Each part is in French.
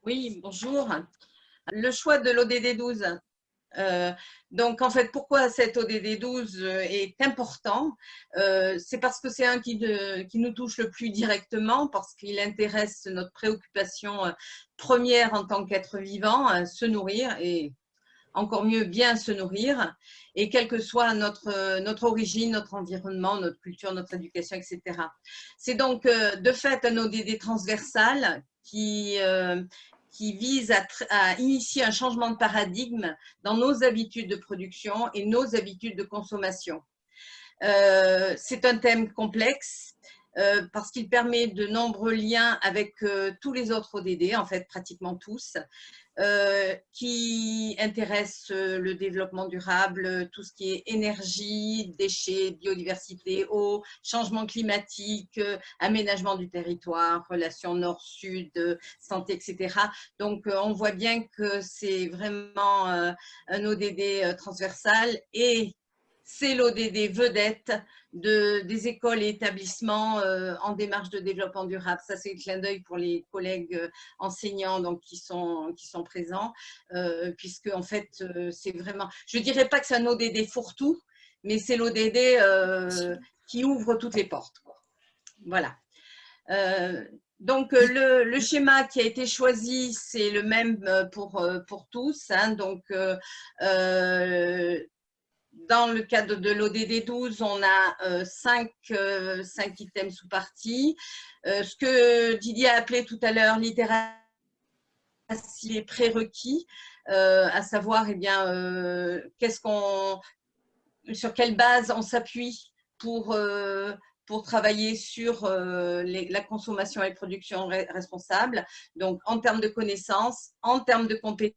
Oui, bonjour. Le choix de l'ODD 12. Donc, en fait, pourquoi cet ODD 12 est important? C'est parce que c'est un qui nous touche le plus directement, parce qu'il intéresse notre préoccupation première en tant qu'être vivant, se nourrir et encore mieux bien se nourrir, et quelle que soit notre origine, notre environnement, notre culture, notre éducation, etc. C'est donc de fait un ODD transversal qui vise à initier un changement de paradigme dans nos habitudes de production et nos habitudes de consommation. C'est un thème complexe parce qu'il permet de nombreux liens avec tous les autres ODD, en fait pratiquement tous, qui intéressent le développement durable, tout ce qui est énergie, déchets, biodiversité, eau, changement climatique, aménagement du territoire, relations nord-sud, santé, etc. Donc, on voit bien que c'est vraiment un ODD transversal et c'est l'ODD vedette des écoles et établissements en démarche de développement durable. Ça, c'est le clin d'œil pour les collègues enseignants donc, qui sont présents, puisque en fait, c'est vraiment… Je ne dirais pas que c'est un ODD fourre-tout, mais c'est l'ODD qui ouvre toutes les portes, quoi. Voilà. Donc, le schéma qui a été choisi, c'est le même pour tous. Hein, donc, dans le cadre de l'ODD 12, on a 5 items sous-parties. Ce que Didier a appelé tout à l'heure littératie et prérequis, à savoir eh bien, sur quelle base on s'appuie pour travailler sur la consommation et production responsable. Donc, en termes de connaissances, en termes de compétences,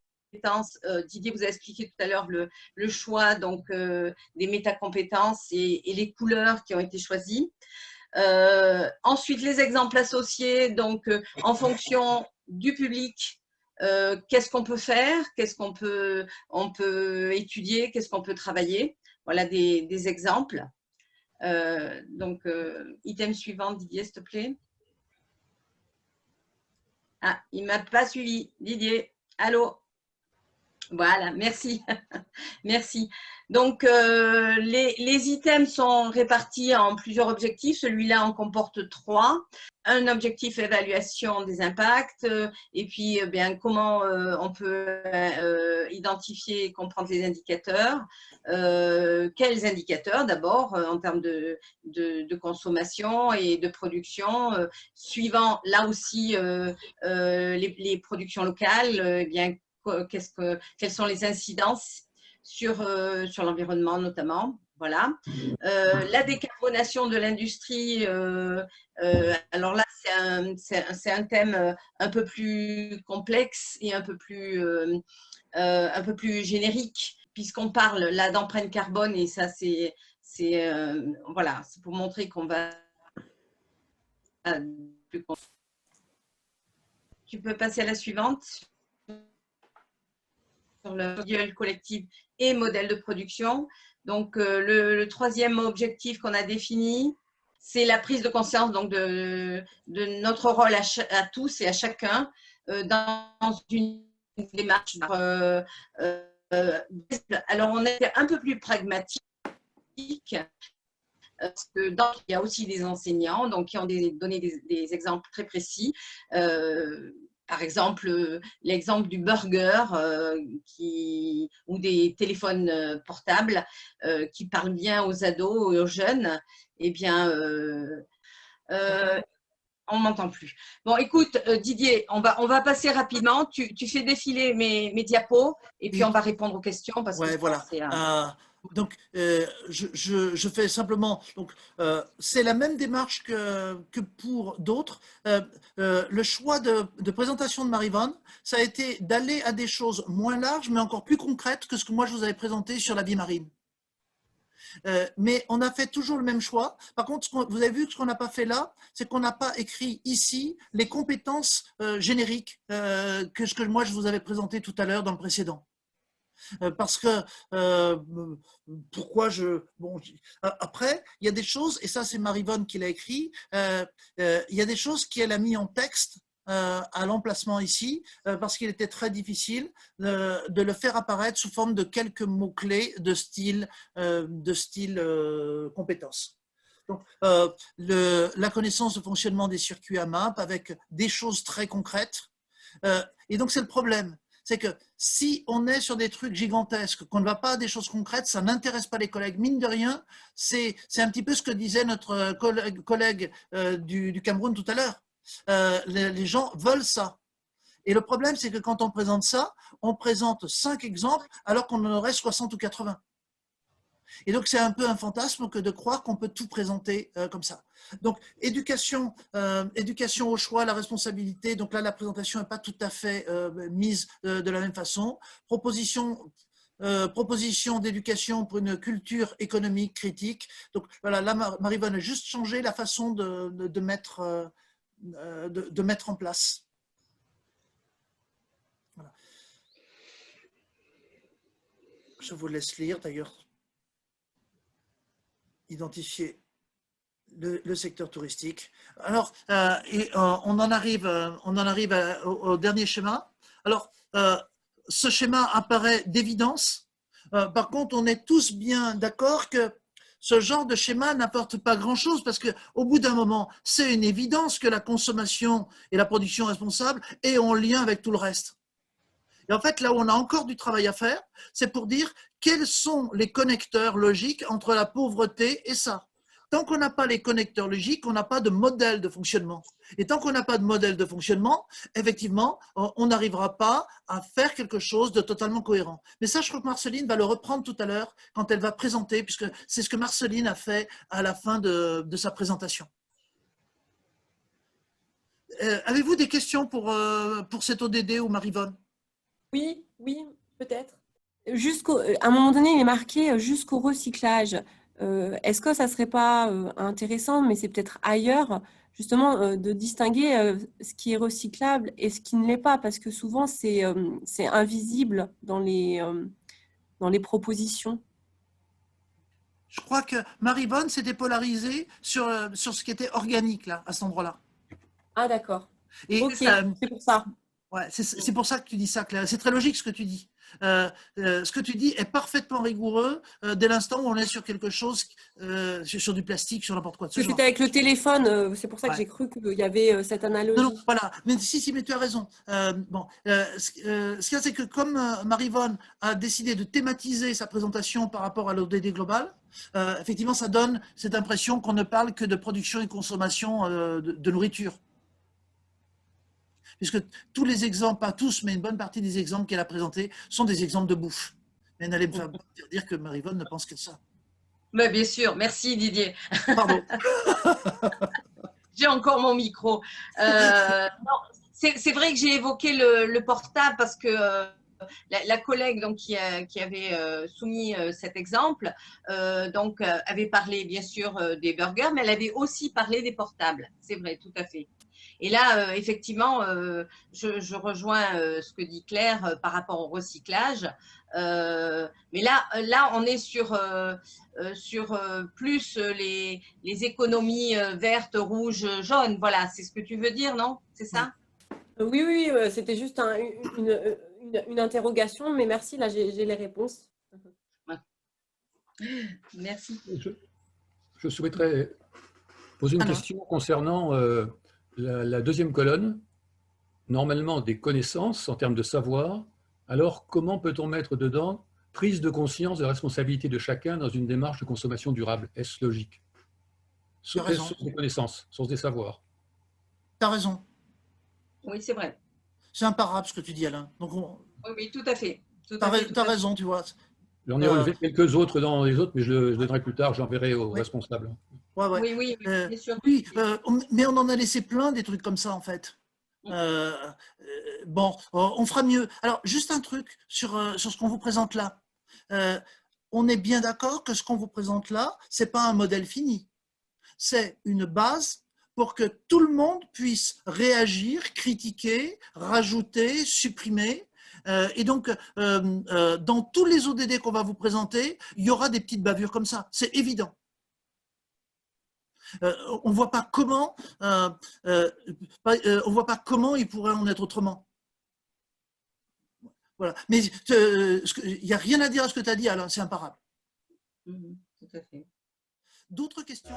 Didier vous a expliqué tout à l'heure le choix donc, des métacompétences et les couleurs qui ont été choisies. Ensuite, les exemples associés, donc en fonction du public, qu'est-ce qu'on peut faire, qu'est-ce qu'on peut, étudier, qu'est-ce qu'on peut travailler. Voilà des exemples. Donc, item suivant, Didier, s'il te plaît. Ah, il ne m'a pas suivi. Didier, allô? Voilà, merci. Merci. Donc, les items sont répartis en plusieurs objectifs. Celui-là en comporte 3. Un objectif évaluation des impacts et puis bien comment on peut identifier et comprendre les indicateurs. Quels indicateurs d'abord en termes de consommation et de production, suivant là aussi les productions locales, bien quelles sont les incidences sur l'environnement notamment. Voilà. La décarbonation de l'industrie, alors là, c'est un thème un peu plus complexe et un peu plus générique, puisqu'on parle là d'empreinte carbone, et ça, voilà, c'est pour montrer qu'on va… Tu peux passer à la suivante sur le modèle collectif et modèle de production. Donc, le troisième objectif qu'on a défini, c'est la prise de conscience donc, de notre rôle à tous et à chacun dans une démarche. Alors, on est un peu plus pragmatique parce que il y a aussi des enseignants donc, qui ont donné des exemples très précis. Par exemple, l'exemple du burger ou des téléphones portables qui parlent bien aux ados et aux jeunes. Eh bien, on ne m'entend plus. Bon, écoute, Didier, on va passer rapidement. Tu fais défiler mes diapos et puis Oui, on va répondre aux questions parce que ouais, je pense voilà. que c'est… Donc, je fais simplement. Donc, c'est la même démarche que pour d'autres. Le choix de présentation de Marie-Vonne, ça a été d'aller à des choses moins larges, mais encore plus concrètes que ce que moi je vous avais présenté sur la vie marine. Mais on a fait toujours le même choix. Par contre, vous avez vu que ce qu'on n'a pas fait là, c'est qu'on n'a pas écrit ici les compétences génériques que ce que moi je vous avais présenté tout à l'heure dans le précédent. Parce que pourquoi après il y a des choses, et ça c'est Marie-Vonne qui l'a écrit, il y a des choses qu'elle a mis en texte à l'emplacement ici, parce qu'il était très difficile de le faire apparaître sous forme de quelques mots-clés de style compétences. Donc, la connaissance du fonctionnement des circuits à map avec des choses très concrètes. Et donc, c'est le problème. C'est que si on est sur des trucs gigantesques, qu'on ne va pas à des choses concrètes, ça n'intéresse pas les collègues. Mine de rien, c'est un petit peu ce que disait notre collègue du Cameroun tout à l'heure. Les gens veulent ça. Et le problème, c'est que quand on présente ça, on présente 5 exemples alors qu'on en aurait 60 ou 80. Et donc, c'est un peu un fantasme que de croire qu'on peut tout présenter comme ça. Donc, éducation au choix, la responsabilité. Donc là, la présentation n'est pas tout à fait mise de la même façon. Proposition d'éducation pour une culture économique critique. Donc voilà, là, Marie-Vonne a juste changé la façon de mettre en place. Voilà. Je vous laisse lire d'ailleurs. Identifier le secteur touristique. Alors, on en arrive au dernier schéma. Alors, ce schéma apparaît d'évidence. Par contre, on est tous bien d'accord que ce genre de schéma n'apporte pas grand-chose parce qu'au bout d'un moment, c'est une évidence que la consommation et la production responsable est en lien avec tout le reste. Et en fait, là où on a encore du travail à faire, c'est pour dire quels sont les connecteurs logiques entre la pauvreté et ça. Tant qu'on n'a pas les connecteurs logiques, on n'a pas de modèle de fonctionnement. Et tant qu'on n'a pas de modèle de fonctionnement, effectivement, on n'arrivera pas à faire quelque chose de totalement cohérent. Mais ça, je crois que Marceline va le reprendre tout à l'heure quand elle va présenter, puisque c'est ce que Marceline a fait à la fin de sa présentation. Avez-vous des questions pour cet ODD ou Marie-Vonne? Oui, peut-être. À un moment donné, il est marqué jusqu'au recyclage. Est-ce que ça ne serait pas intéressant, mais c'est peut-être ailleurs, justement, de distinguer ce qui est recyclable et ce qui ne l'est pas, parce que souvent, c'est invisible dans les propositions. Je crois que Marie-Vonne s'est dépolarisée sur ce qui était organique, là, à cet endroit-là. Ah, d'accord. Et ok, c'est pour ça. Ouais, c'est pour ça que tu dis ça, Claire. C'est très logique ce que tu dis. Ce que tu dis est parfaitement rigoureux dès l'instant où on est sur quelque chose, sur du plastique, sur n'importe quoi de ce genre. C'était avec le téléphone, c'est pour ça que j'ai cru qu'il y avait cette analogie. Non, voilà. Mais si, mais tu as raison. Ce qu'il y a, c'est que comme Marie-Vonne a décidé de thématiser sa présentation par rapport à l'ODD global, effectivement, ça donne cette impression qu'on ne parle que de production et consommation de nourriture. Puisque tous les exemples, pas tous, mais une bonne partie des exemples qu'elle a présentés sont des exemples de bouffe. Mais elle allait me faire dire que Marie-Vonne ne pense que ça. Mais bien sûr, merci Didier. Pardon. J'ai encore mon micro. C'est vrai que j'ai évoqué le portable parce que la collègue donc, qui avait soumis cet exemple avait parlé bien sûr des burgers, mais elle avait aussi parlé des portables. C'est vrai, tout à fait. Et là, effectivement, je rejoins ce que dit Claire par rapport au recyclage. Mais là, on est sur plus les économies vertes, rouges, jaunes. Voilà, c'est ce que tu veux dire, non? C'est ça? Oui, c'était juste une interrogation, mais merci, là, j'ai les réponses. Ouais. Merci. Je souhaiterais poser une question concernant la deuxième colonne, normalement des connaissances en termes de savoir. Alors, comment peut-on mettre dedans prise de conscience de la responsabilité de chacun dans une démarche de consommation durable? Est-ce logique? Source des connaissances, source des savoirs. Tu as raison. Oui, c'est vrai. C'est imparable ce que tu dis, Alain. Donc oui, tout à fait. Tu as raison, tu vois. J'en ai relevé quelques autres dans les autres, mais je le donnerai plus tard, j'enverrai aux responsables. Ouais. Oui, bien sûr. Oui, mais on en a laissé plein des trucs comme ça, en fait. Bon, on fera mieux. Alors, juste un truc sur ce qu'on vous présente là. On est bien d'accord que ce qu'on vous présente là, ce n'est pas un modèle fini. C'est une base pour que tout le monde puisse réagir, critiquer, rajouter, supprimer. Et donc, dans tous les ODD qu'on va vous présenter, il y aura des petites bavures comme ça. C'est évident. On ne voit pas comment, il pourrait en être autrement. Voilà. Mais il n'y a rien à dire à ce que tu as dit, Alain, c'est imparable. Tout à fait. D'autres questions?